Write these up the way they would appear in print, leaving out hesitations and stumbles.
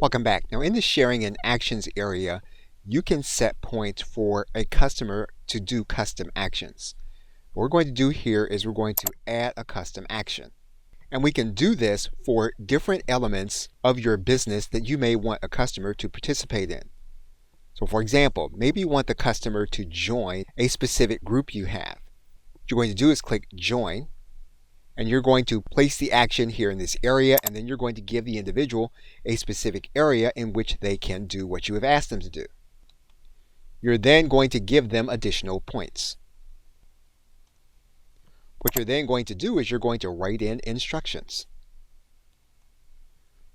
Welcome back. Now in the sharing and actions area, you can set points for a customer to do custom actions. What we're going to do here is we're going to add a custom action. And we can do this for different elements of your business that you may want a customer to participate in. So for example, maybe you want the customer to join a specific group you have. What you're going to do is click Join, and you're going to place the action here in this area, and then you're going to give the individual a specific area in which they can do what you have asked them to do. You're then going to give them additional points. What you're then going to do is you're going to write in instructions.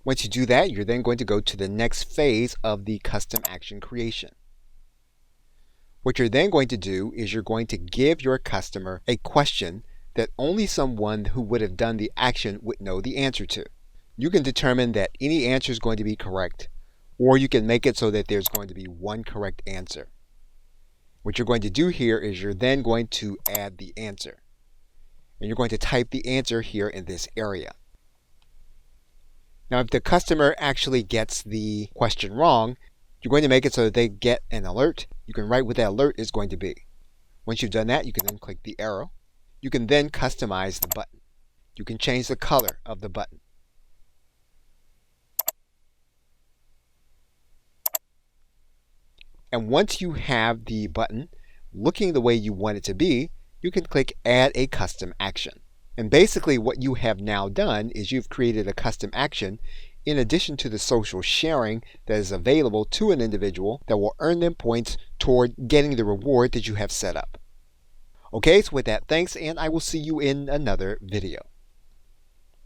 Once you do that, you're then going to go to the next phase of the custom action creation. What you're then going to do is you're going to give your customer a question that only someone who would have done the action would know the answer to. You can determine that any answer is going to be correct, or you can make it so that there's going to be one correct answer. What you're going to do here is you're then going to add the answer. And you're going to type the answer here in this area. Now if the customer actually gets the question wrong, you're going to make it so that they get an alert. You can write what that alert is going to be. Once you've done that, you can then click the arrow. You can then customize the button. You can change the color of the button. And once you have the button looking the way you want it to be, you can click Add a Custom Action. And basically what you have now done is you've created a custom action in addition to the social sharing that is available to an individual that will earn them points toward getting the reward that you have set up. Okay, so with that, thanks, and I will see you in another video.